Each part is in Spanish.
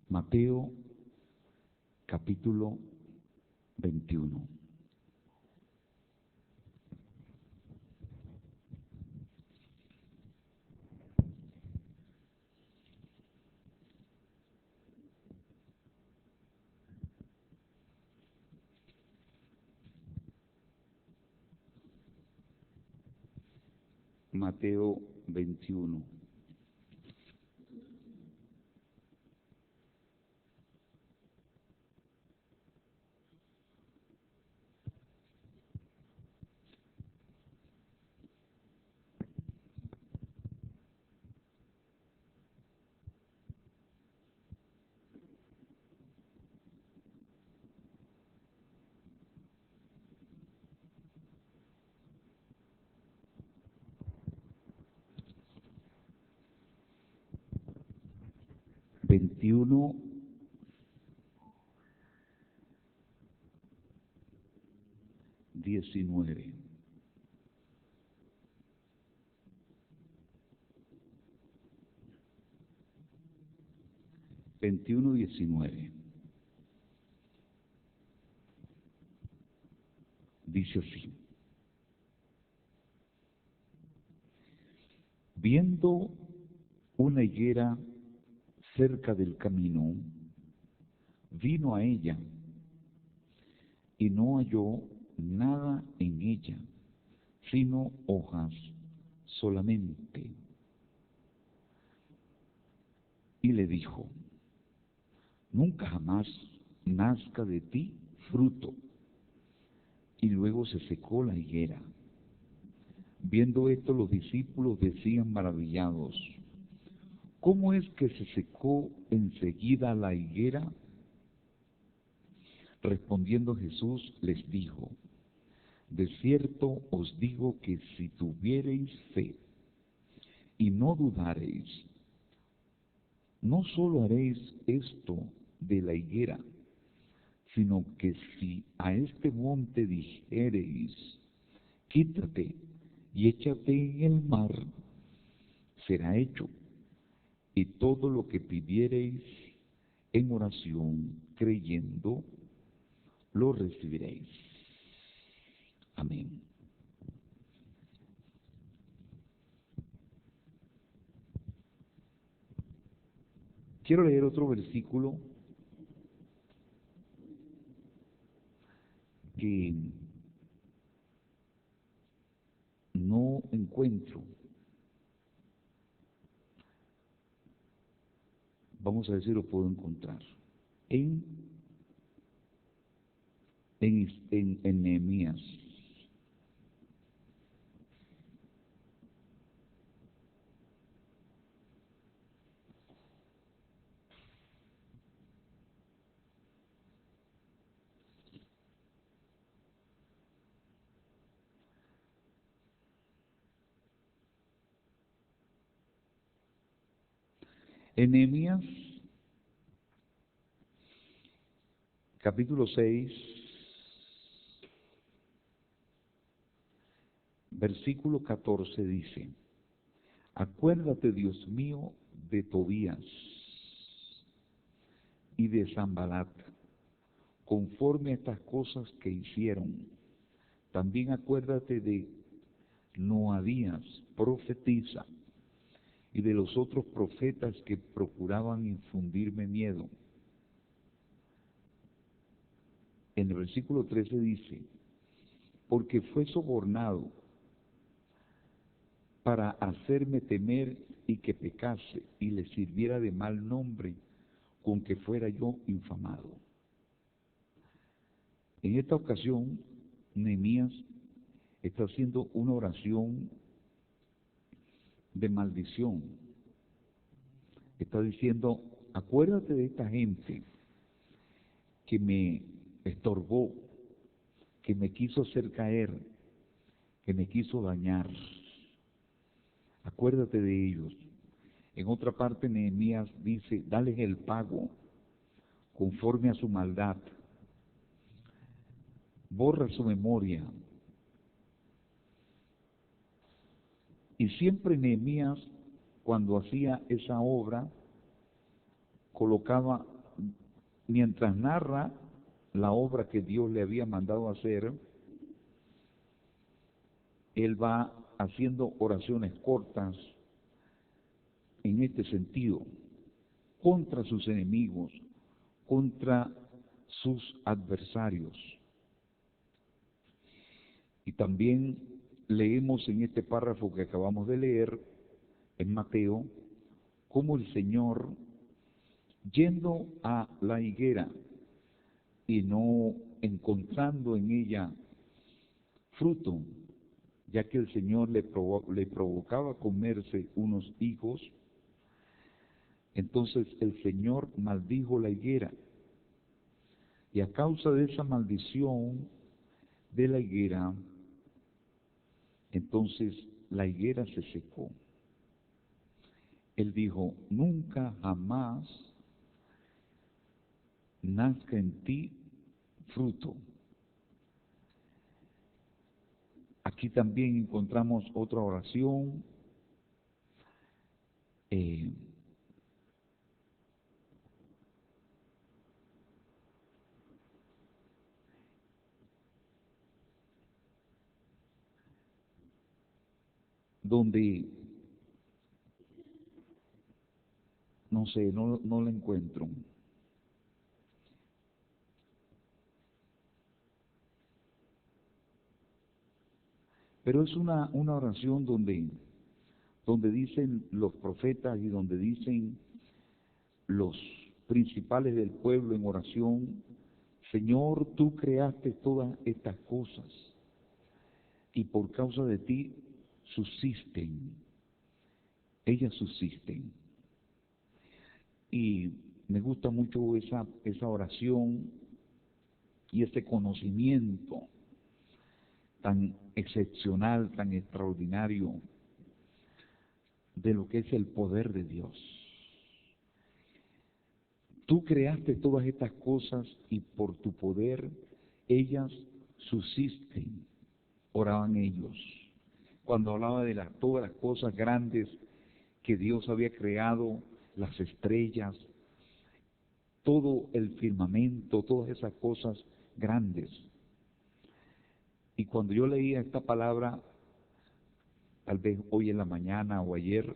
Mateo capítulo 21. Mateo 21. Veintiuno, 19. Dice así: viendo una higuera cerca del camino, vino a ella y no halló nada en ella, sino hojas solamente. Y le dijo: nunca jamás nazca de ti fruto. Y luego se secó la higuera. Viendo esto, los discípulos decían maravillados: ¿cómo es que se secó enseguida la higuera? Respondiendo Jesús les dijo: de cierto os digo que si tuviereis fe y no dudareis, no solo haréis esto de la higuera, sino que si a este monte dijereis: quítate y échate en el mar, será hecho. Y todo lo que pidiereis en oración, creyendo, lo recibiréis. Amén. Quiero leer otro versículo que no encuentro. Vamos a ver si lo puedo encontrar. En Nehemías. En Nehemías, capítulo 6, versículo 14 dice: acuérdate, Dios mío, de Tobías y de Sanballat, conforme a estas cosas que hicieron. También acuérdate de Noadías, profetisa, y de los otros profetas que procuraban infundirme miedo. En el versículo 13 dice: porque fue sobornado para hacerme temer y que pecase y le sirviera de mal nombre con que fuera yo infamado. En esta ocasión, Nehemías está haciendo una oración de maldición. Está diciendo: acuérdate de esta gente que me estorbó, que me quiso hacer caer, que me quiso dañar. Acuérdate de ellos. En otra parte, Nehemías dice: dales el pago conforme a su maldad. Borra su memoria. Y siempre Nehemías, cuando hacía esa obra, colocaba mientras narra la obra que Dios le había mandado hacer, él va haciendo oraciones cortas en este sentido, contra sus enemigos, contra sus adversarios. Y también leemos en este párrafo que acabamos de leer, en Mateo, cómo el Señor, yendo a la higuera y no encontrando en ella fruto, ya que el Señor le provocaba comerse unos higos, entonces el Señor maldijo la higuera. Y a causa de esa maldición de la higuera, entonces la higuera se secó. Él dijo, nunca jamás nazca en ti fruto. Aquí también encontramos otra oración, donde, no sé, no la encuentro. Pero es una oración donde dicen los profetas y donde dicen los principales del pueblo en oración, Señor, tú creaste todas estas cosas y por causa de ti subsisten, ellas subsisten. Y me gusta mucho esa oración y ese conocimiento tan excepcional, tan extraordinario de lo que es el poder de Dios. Tú creaste todas estas cosas y por tu poder ellas subsisten, oraban ellos. Cuando hablaba de todas las cosas grandes que Dios había creado, las estrellas, todo el firmamento, todas esas cosas grandes. Y cuando yo leía esta palabra, tal vez hoy en la mañana o ayer,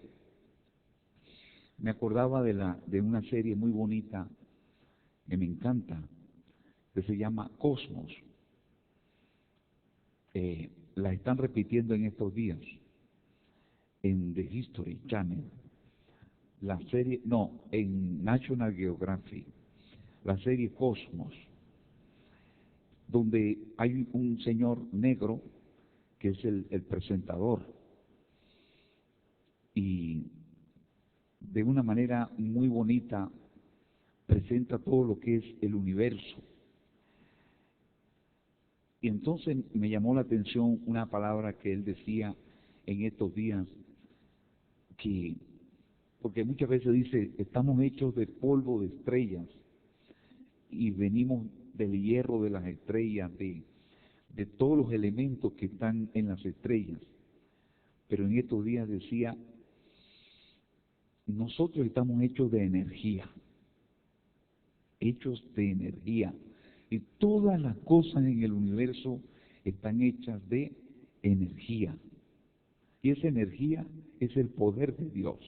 me acordaba de una serie muy bonita que me encanta, que se llama Cosmos. La están repitiendo en estos días en The History Channel. La serie, no, en National Geographic, la serie Cosmos, donde hay un señor negro que es el presentador y de una manera muy bonita presenta todo lo que es el universo. Y entonces me llamó la atención una palabra que él decía en estos días, porque muchas veces dice, estamos hechos de polvo de estrellas y venimos del hierro de las estrellas, de todos los elementos que están en las estrellas. Pero en estos días decía, nosotros estamos hechos de energía, hechos de energía. Y todas las cosas en el universo están hechas de energía. Y esa energía es el poder de Dios.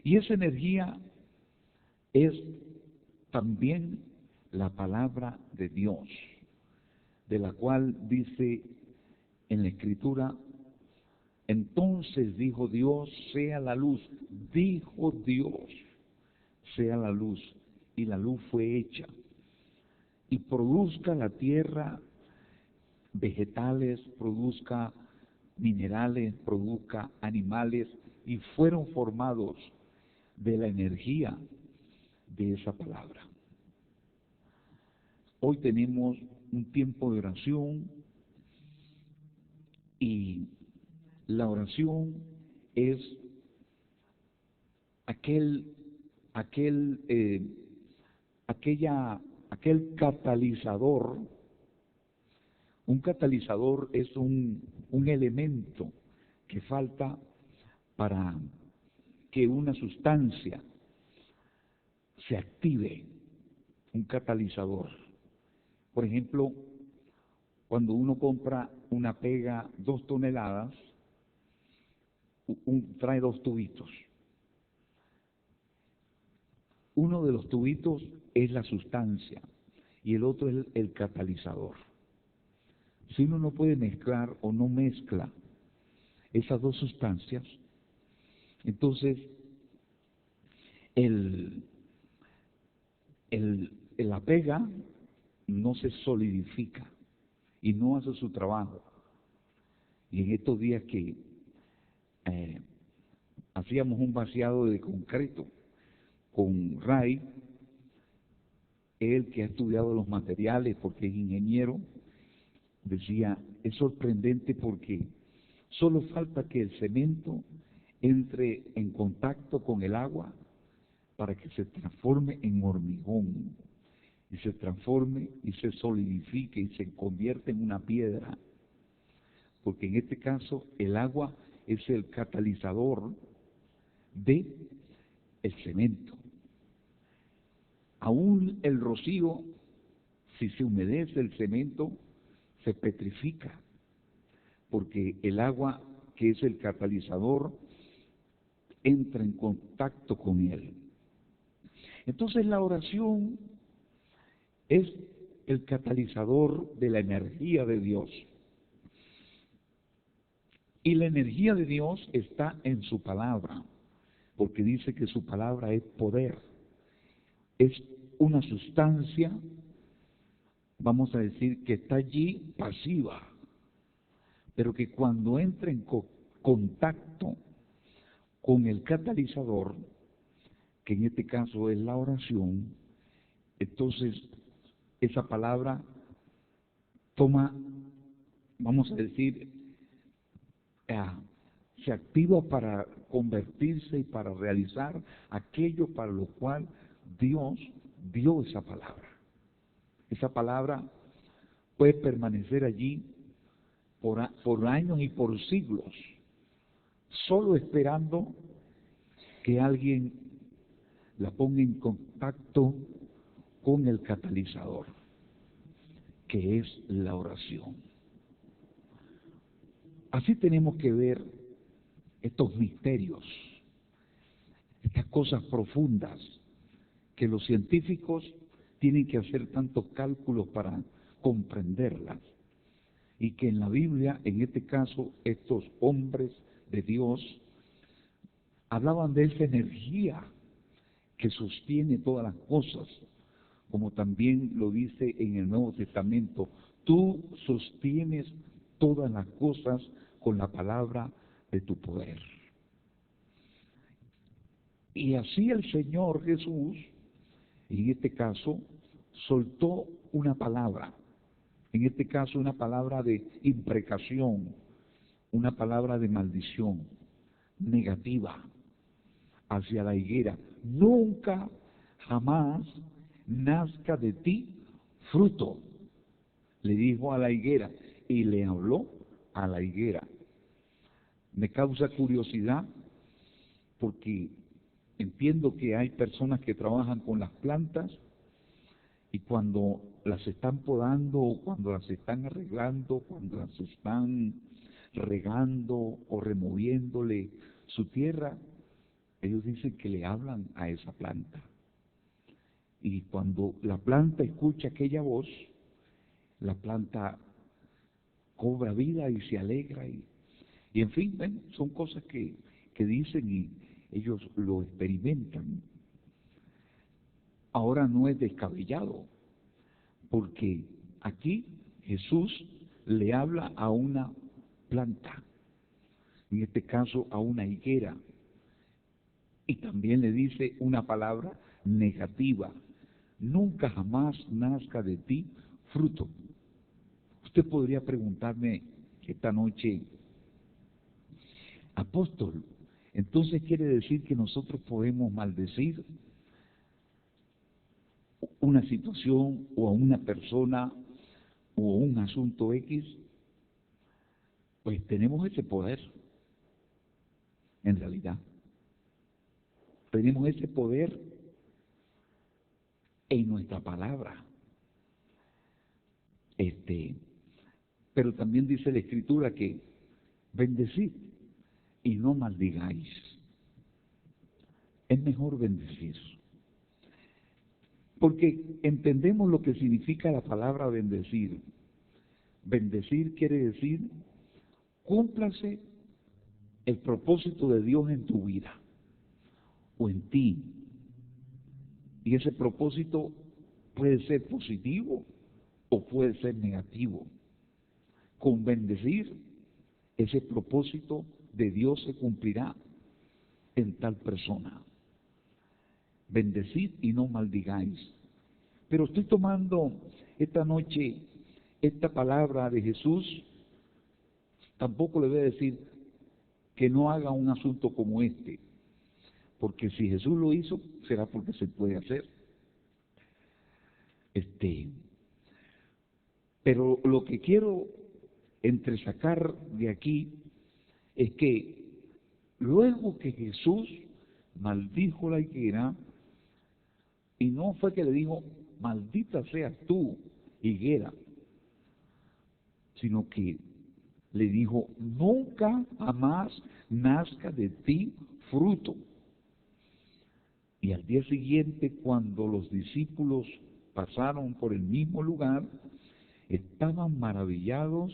Y esa energía es también la palabra de Dios, de la cual dice en la Escritura, entonces dijo Dios, sea la luz. Dijo Dios, sea la luz. Y la luz fue hecha. Y produzca la tierra vegetales, produzca minerales, produzca animales, y fueron formados de la energía de esa palabra. Hoy tenemos un tiempo de oración y la oración es aquel catalizador. Un catalizador es un elemento que falta para que una sustancia se active un catalizador. Por ejemplo, cuando uno compra una pega 2 toneladas, trae 2 tubitos. Uno de los tubitos es la sustancia y el otro es el catalizador. Si uno no puede mezclar o no mezcla esas dos sustancias, entonces la pega no se solidifica y no hace su trabajo. Y en estos días que hacíamos un vaciado de concreto con Ray, él que ha estudiado los materiales porque es ingeniero, decía, es sorprendente porque solo falta que el cemento entre en contacto con el agua para que se transforme en hormigón y se transforme y se solidifique y se convierta en una piedra, porque en este caso el agua es el catalizador de el cemento. Aún el rocío, si se humedece el cemento, se petrifica, porque el agua, que es el catalizador, entra en contacto con él. Entonces la oración es el catalizador de la energía de Dios. Y la energía de Dios está en su palabra, porque dice que su palabra es poder. Es una sustancia, vamos a decir, que está allí pasiva, pero que cuando entra en contacto con el catalizador, que en este caso es la oración, entonces esa palabra toma, vamos a decir, se activa para convertirse y para realizar aquello para lo cual Dios dio esa palabra. Esa palabra puede permanecer allí por años y por siglos, solo esperando que alguien la ponga en contacto con el catalizador, que es la oración. Así tenemos que ver estos misterios, estas cosas profundas que los científicos tienen que hacer tantos cálculos para comprenderlas, y que en la Biblia, en este caso, estos hombres de Dios hablaban de esa energía que sostiene todas las cosas, como también lo dice en el Nuevo Testamento: tú sostienes todas las cosas con la palabra de tu poder. Y así el Señor Jesús, en este caso, soltó una palabra, en este caso una palabra de imprecación, una palabra de maldición negativa hacia la higuera: nunca, jamás nazca de ti fruto, le dijo a la higuera, y le habló a la higuera. Me causa curiosidad porque entiendo que hay personas que trabajan con las plantas y cuando las están podando o cuando las están arreglando, cuando las están regando o removiéndole su tierra, ellos dicen que le hablan a esa planta. Y cuando la planta escucha aquella voz, la planta cobra vida y se alegra y en fin, son cosas que dicen y ellos lo experimentan. Ahora no es descabellado, porque aquí Jesús le habla a una planta, en este caso a una higuera, y también le dice una palabra negativa: nunca jamás nazca de ti fruto. Usted podría preguntarme esta noche: apóstol, entonces quiere decir que nosotros podemos maldecir una situación o a una persona o un asunto X. Pues tenemos ese poder, en realidad. Tenemos ese poder en nuestra palabra. Pero también dice la Escritura que bendecid y no maldigáis. Es mejor bendecir, porque entendemos lo que significa la palabra bendecir. Bendecir quiere decir, cúmplase el propósito de Dios en tu vida o en ti. Y ese propósito puede ser positivo o puede ser negativo. Con bendecir, ese propósito de Dios se cumplirá en tal persona. Bendecid y no maldigáis. Pero estoy tomando esta noche esta palabra de Jesús. Tampoco le voy a decir que no haga un asunto como este, porque si Jesús lo hizo, será porque se puede hacer. Pero lo que quiero entresacar de aquí es que luego que Jesús maldijo la higuera, y no fue que le dijo, maldita seas tú, higuera, sino que le dijo, nunca jamás nazca de ti fruto. Y al día siguiente, cuando los discípulos pasaron por el mismo lugar, estaban maravillados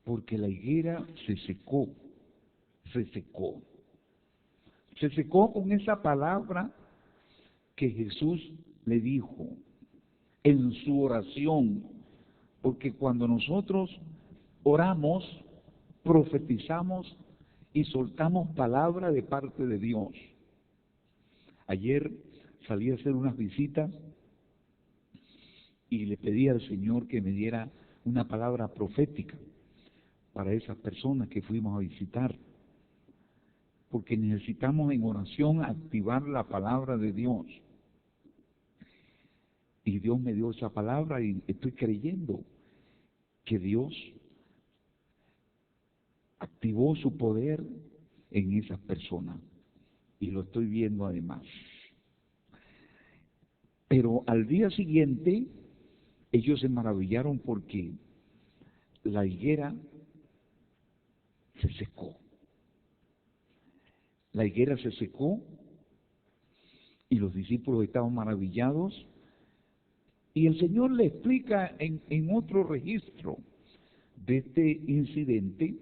porque la higuera se secó, se secó. Se secó con esa palabra que Jesús le dijo en su oración, porque cuando nosotros oramos, profetizamos y soltamos palabra de parte de Dios. Ayer salí a hacer unas visitas y le pedí al Señor que me diera una palabra profética para esas personas que fuimos a visitar, porque necesitamos en oración activar la palabra de Dios. Y Dios me dio esa palabra y estoy creyendo que Dios activó su poder en esas personas. Y lo estoy viendo además. Pero al día siguiente, ellos se maravillaron porque la higuera se secó. La higuera se secó y los discípulos estaban maravillados. Y el Señor le explica en otro registro de este incidente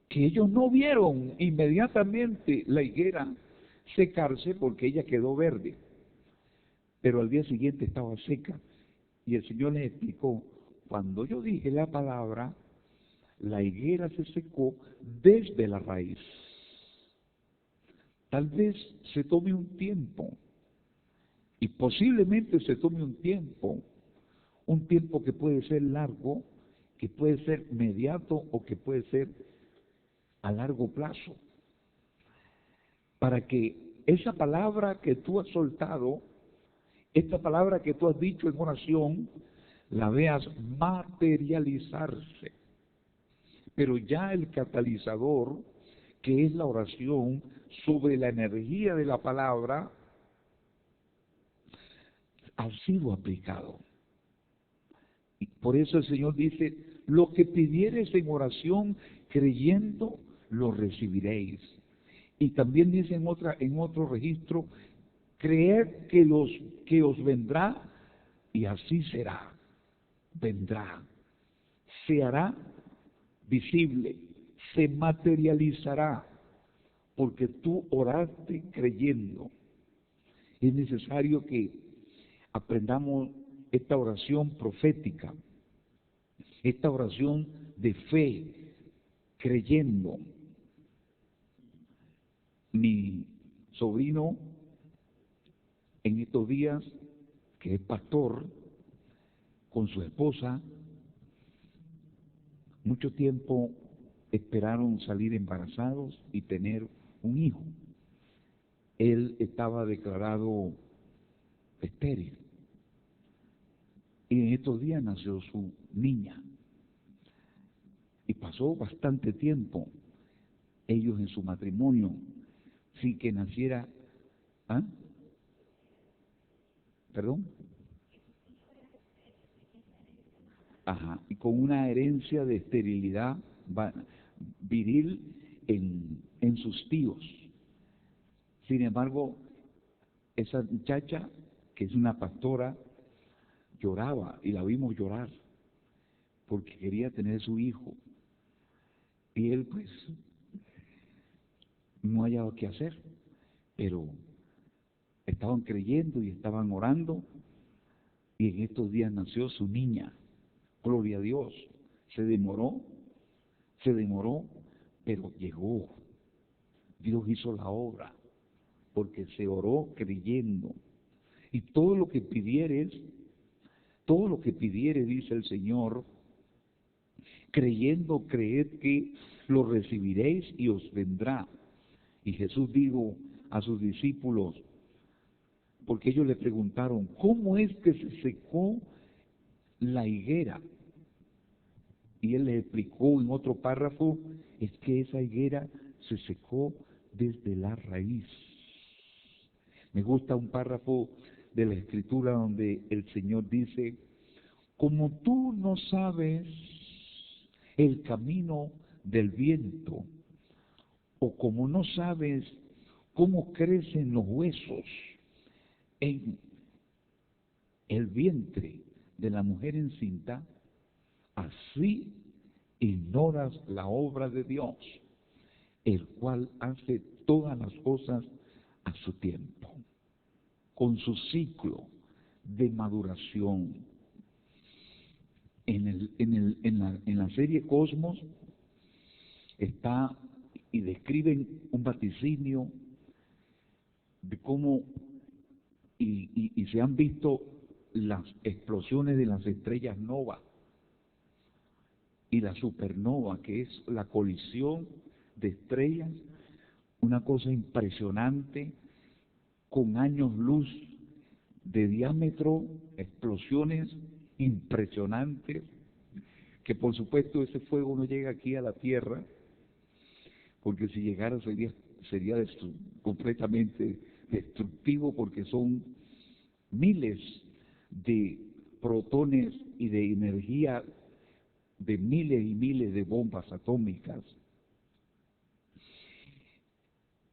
que ellos no vieron inmediatamente la higuera secarse porque ella quedó verde, pero al día siguiente estaba seca. Y el Señor les explicó, cuando yo dije la palabra, la higuera se secó desde la raíz. Tal vez se tome un tiempo, y posiblemente se tome un tiempo que puede ser largo, que puede ser inmediato o que puede ser a largo plazo, para que esa palabra que tú has soltado, esta palabra que tú has dicho en oración, la veas materializarse. Pero ya el catalizador, que es la oración sobre la energía de la palabra, ha sido aplicado. Y por eso el Señor dice, lo que pidiereis en oración creyendo, lo recibiréis. Y también dice en otro registro, creed que os vendrá, y así será. Vendrá, se hará visible, se materializará, porque tú oraste creyendo. Es necesario que aprendamos esta oración profética, esta oración de fe, creyendo. Mi sobrino, en estos días, que es pastor, con su esposa, mucho tiempo esperaron salir embarazados y tener un hijo. Él estaba declarado estéril. Y en estos días nació su niña. Y pasó bastante tiempo ellos en su matrimonio sin que naciera. ¿Ah? ¿Perdón? Ajá, y con una herencia de esterilidad viril en sus tíos. Sin embargo, esa muchacha, que es una pastora, lloraba y la vimos llorar porque quería tener su hijo. Y él pues no hallaba qué hacer, pero estaban creyendo y estaban orando y en estos días nació su niña. Gloria a Dios. Se demoró, pero llegó. Dios hizo la obra porque se oró creyendo. Y todo lo que pidieres, dice el Señor, creyendo, creed que lo recibiréis y os vendrá. Y Jesús dijo a sus discípulos, porque ellos le preguntaron, ¿cómo es que se secó la higuera? Y él les explicó en otro párrafo, es que esa higuera se secó desde la raíz. Me gusta un párrafo de la Escritura donde el Señor dice, como tú no sabes el camino del viento, o como no sabes cómo crecen los huesos en el vientre de la mujer encinta, así ignoras la obra de Dios, el cual hace todas las cosas a su tiempo, con su ciclo de maduración. En la serie Cosmos está y describen un vaticinio de cómo y se han visto las explosiones de las estrellas nova y la supernova, que es la colisión de estrellas, una cosa impresionante, con años luz de diámetro, explosiones impresionantes, que por supuesto ese fuego no llega aquí a la Tierra, porque si llegara sería completamente destructivo, porque son miles de protones y de energía de miles y miles de bombas atómicas.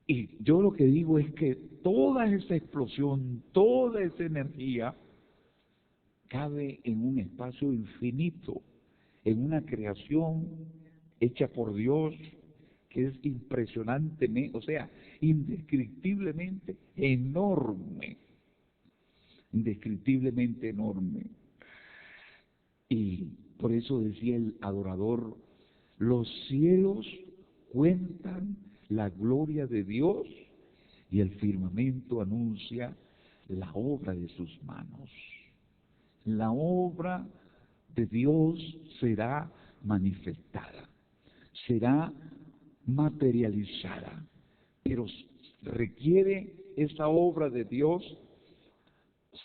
Y yo lo que digo es que toda esa explosión, toda esa energía cabe en un espacio infinito, en una creación hecha por Dios que es impresionantemente, o sea, indescriptiblemente enorme, indescriptiblemente enorme. Y por eso decía el adorador, los cielos cuentan la gloria de Dios y el firmamento anuncia la obra de sus manos. La obra de Dios será manifestada, será materializada, pero requiere esa obra de Dios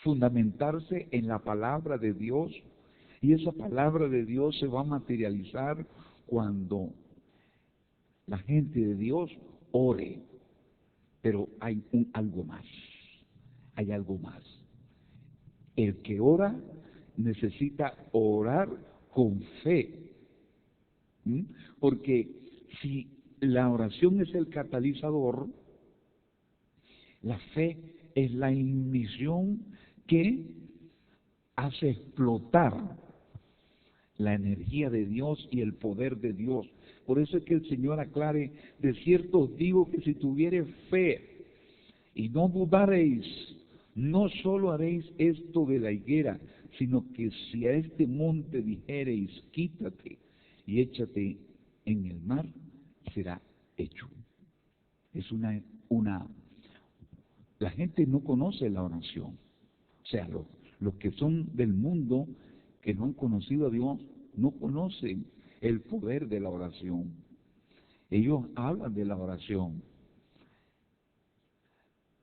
fundamentarse en la palabra de Dios, y esa palabra de Dios se va a materializar cuando la gente de Dios ore. Pero hay algo más, hay algo más. El que ora necesita orar con fe, ¿m? Porque si la oración es el catalizador, la fe es la ignición que hace explotar la energía de Dios y el poder de Dios. Por eso es que el Señor aclare, de cierto os digo que si tuviereis fe y no dudareis, no solo haréis esto de la higuera, sino que si a este monte dijereis, quítate y échate en el mar, será hecho. Es la gente no conoce la oración. O sea, los que son del mundo, que no han conocido a Dios, no conocen el poder de la oración. Ellos hablan de la oración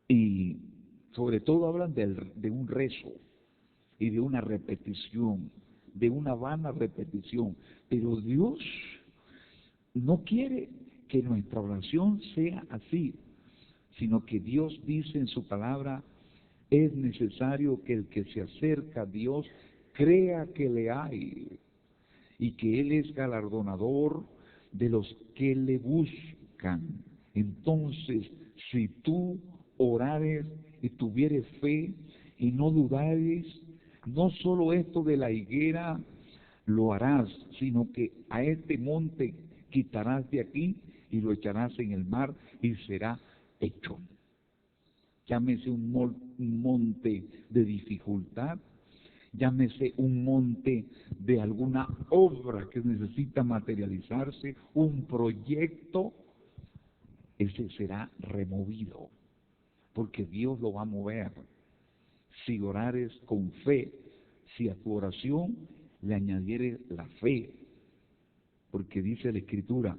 y sobre todo hablan de un rezo y de una repetición, de una vana repetición. Pero Dios no quiere que nuestra oración sea así, sino que Dios dice en su palabra, Es necesario que el que se acerca a Dios crea que le hay y que Él es galardonador de los que le buscan. Entonces, si tú orares y tuvieres fe y no dudares, no solo esto de la higuera lo harás, sino que a este monte quitarás de aquí y lo echarás en el mar y será hecho. Llámese un monte de dificultad, llámese un monte de alguna obra que necesita materializarse, un proyecto, ese será removido, porque Dios lo va a mover. Si orares con fe, si a tu oración le añadieres la fe, porque dice la Escritura,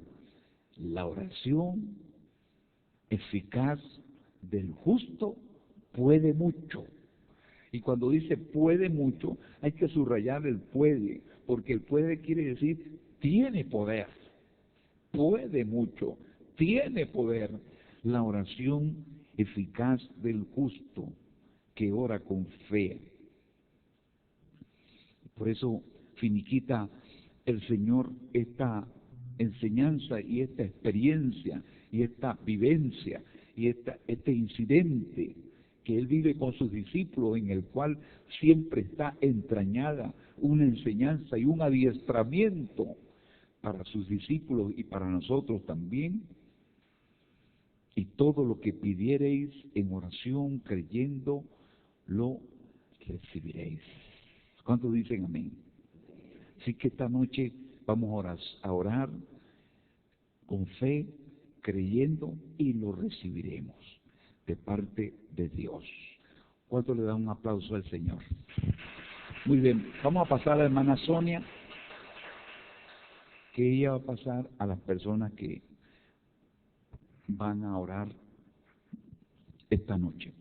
la oración eficaz del justo puede mucho. Y cuando dice puede mucho, hay que subrayar el puede, porque el puede quiere decir tiene poder, puede mucho, tiene poder. La oración eficaz del justo que ora con fe. Por eso finiquita el Señor esta enseñanza y esta experiencia y esta vivencia y este incidente que Él vive con sus discípulos, en el cual siempre está entrañada una enseñanza y un adiestramiento para sus discípulos y para nosotros también. Y todo lo que pidiereis en oración, creyendo, lo recibiréis. ¿Cuántos dicen amén? Así que esta noche vamos a orar con fe, creyendo, y lo recibiremos de parte de Dios. ¿Cuánto le da un aplauso al Señor? Muy bien, vamos a pasar a la hermana Sonia, que ella va a pasar a las personas que van a orar esta noche.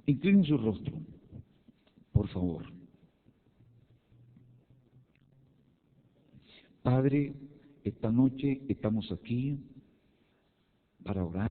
Inclinen su rostro, por favor. Padre, esta noche estamos aquí para orar.